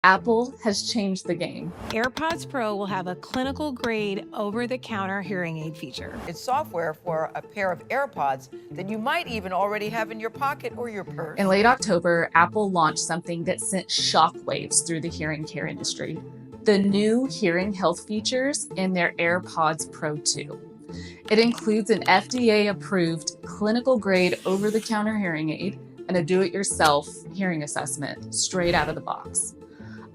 Apple has changed the game. AirPods Pro will have a clinical-grade, over-the-counter hearing aid feature. It's software for a pair of AirPods that you might even already have in your pocket or your purse. In late October, Apple launched something that sent shockwaves through the hearing care industry: the new hearing health features in their AirPods Pro 2. It includes an FDA-approved, clinical-grade, over-the-counter hearing aid and a do-it-yourself hearing assessment straight out of the box.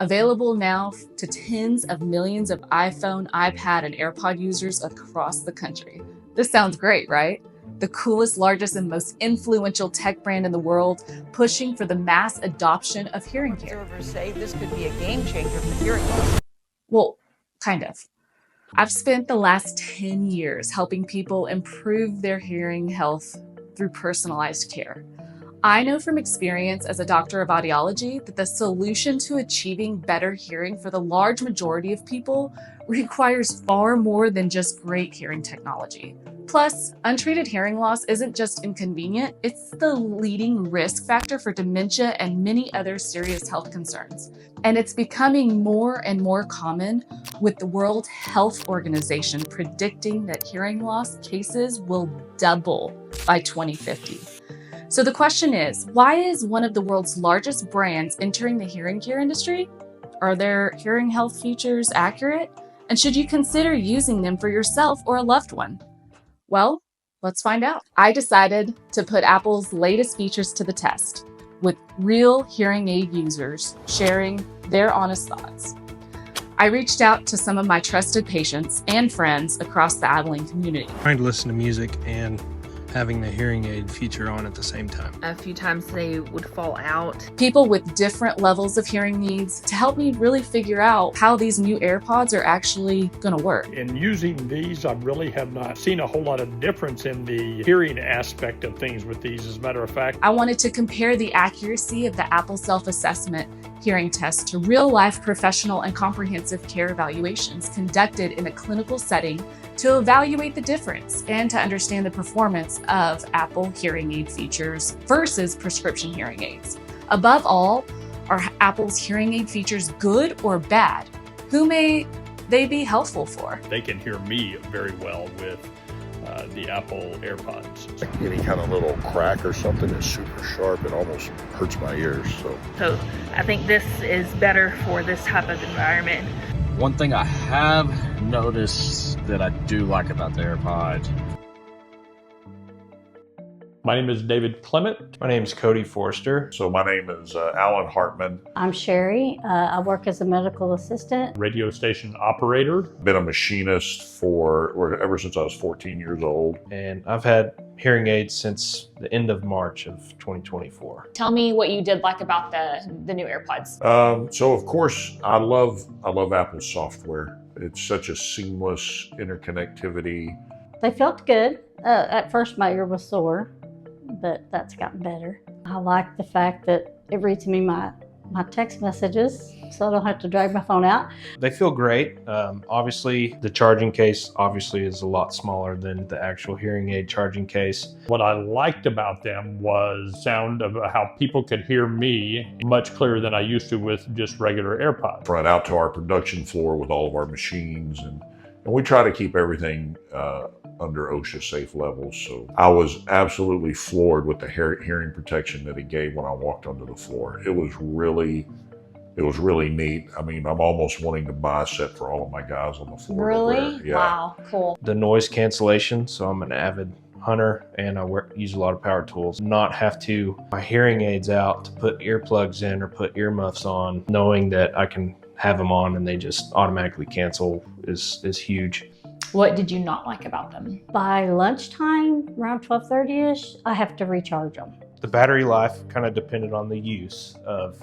Available now to tens of millions of iPhone, iPad, and AirPod users across the country. This sounds great, right? The coolest, largest, and most influential tech brand in the world, pushing for the mass adoption of hearing care. Observers say this could be a game changer for hearing loss. Well, kind of. I've spent the last 10 years helping people improve their hearing health through personalized care. I know from experience as a doctor of audiology that the solution to achieving better hearing for the large majority of people requires far more than just great hearing technology. Plus, untreated hearing loss isn't just inconvenient, it's the leading risk factor for dementia and many other serious health concerns. And it's becoming more and more common, with the World Health Organization predicting that hearing loss cases will double by 2050. So the question is, why is one of the world's largest brands entering the hearing care industry? Are their hearing health features accurate? And should you consider using them for yourself or a loved one? Well, let's find out. I decided to put Apple's latest features to the test, with real hearing aid users sharing their honest thoughts. I reached out to some of my trusted patients and friends across the Abilene community. Trying to listen to music and having the hearing aid feature on at the same time. A few times they would fall out. People with different levels of hearing needs to help me really figure out how these new AirPods are actually going to work. In using these, I really have not seen a whole lot of difference in the hearing aspect of things with these. As a matter of fact, I wanted to compare the accuracy of the Apple self-assessment hearing test to real-life professional and comprehensive care evaluations conducted in a clinical setting to evaluate the difference and to understand the performance of Apple hearing aid features versus prescription hearing aids. Above all, are Apple's hearing aid features good or bad? Who may they be helpful for? they can hear me very well with the Apple AirPods. Like any kind of little crack or something is super sharp. It almost hurts my ears. So I think this is better for this type of environment. One thing I have noticed that I do like about the AirPods. My name is David Clement. My name's Cody Forster. So my name is Alan Hartman. I'm Sherry. I work as a medical assistant. Radio station operator. Been a machinist ever since I was 14 years old. And I've had hearing aids since the end of March of 2024. Tell me what you did like about the new AirPods. So of course, I love Apple's software. It's such a seamless interconnectivity. They felt good. At first my ear was sore, but that's gotten better. I like the fact that it reads me my text messages, so I don't have to drag my phone out. They feel great. Obviously, the charging case is a lot smaller than the actual hearing aid charging case. What I liked about them was sound of how people could hear me much clearer than I used to with just regular AirPods. Right out to our production floor with all of our machines, and we try to keep everything under OSHA safe levels. So I was absolutely floored with the hearing protection that it gave when I walked onto the floor. It was really neat. I mean, I'm almost wanting to buy a set for all of my guys on the floor. Really? Yeah. Wow, cool. The noise cancellation, so I'm an avid hunter and I use a lot of power tools. Not have to my hearing aids out to put earplugs in or put earmuffs on, knowing that I can have them on and they just automatically cancel is huge. What did you not like about them? By lunchtime, around 12:30ish, I have to recharge them. The battery life kind of depended on the use of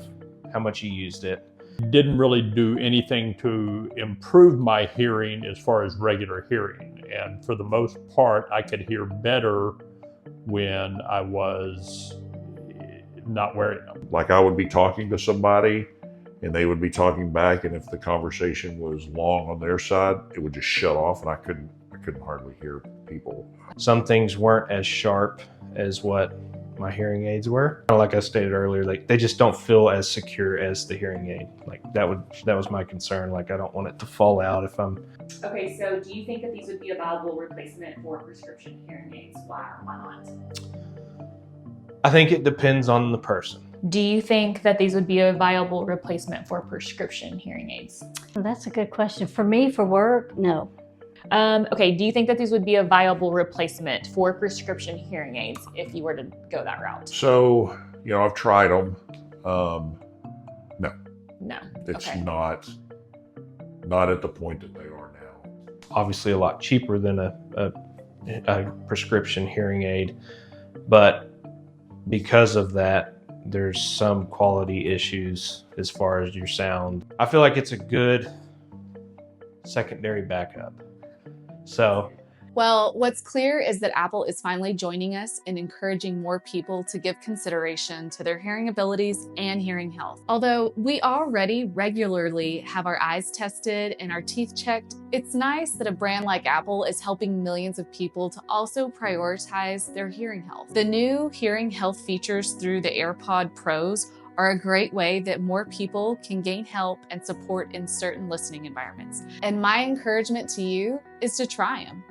how much you used it. Didn't really do anything to improve my hearing as far as regular hearing. And for the most part, I could hear better when I was not wearing them. Like I would be talking to somebody and they would be talking back, and if the conversation was long on their side, it would just shut off and I couldn't hardly hear people. Some things weren't as sharp as what my hearing aids were. Like I stated earlier, like they just don't feel as secure as the hearing aid. Like that was my concern. Like I don't want it to fall out if I'm. Okay, so do you think that these would be a viable replacement for prescription hearing aids? Why or why not? I think it depends on the person. Do you think that these would be a viable replacement for prescription hearing aids? That's a good question. For me, for work, no. Okay, do you think that these would be a viable replacement for prescription hearing aids if you were to go that route? So, I've tried them. No. No. It's okay. not at the point that they are now. Obviously a lot cheaper than a prescription hearing aid, but because of that, there's some quality issues as far as your sound. I feel like it's a good secondary backup. Well, what's clear is that Apple is finally joining us in encouraging more people to give consideration to their hearing abilities and hearing health. Although we already regularly have our eyes tested and our teeth checked, it's nice that a brand like Apple is helping millions of people to also prioritize their hearing health. The new hearing health features through the AirPods Pros are a great way that more people can gain help and support in certain listening environments. And my encouragement to you is to try them.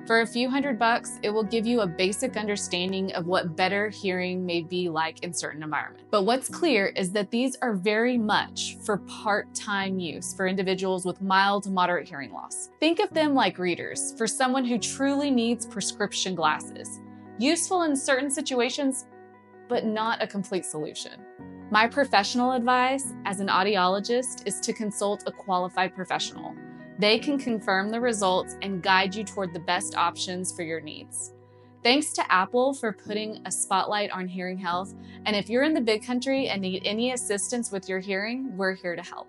For a few $100, it will give you a basic understanding of what better hearing may be like in certain environments. But what's clear is that these are very much for part-time use for individuals with mild to moderate hearing loss. Think of them like readers for someone who truly needs prescription glasses. Useful in certain situations, but not a complete solution. My professional advice as an audiologist is to consult a qualified professional. They can confirm the results and guide you toward the best options for your needs. Thanks to Apple for putting a spotlight on hearing health. And if you're in the big country and need any assistance with your hearing, we're here to help.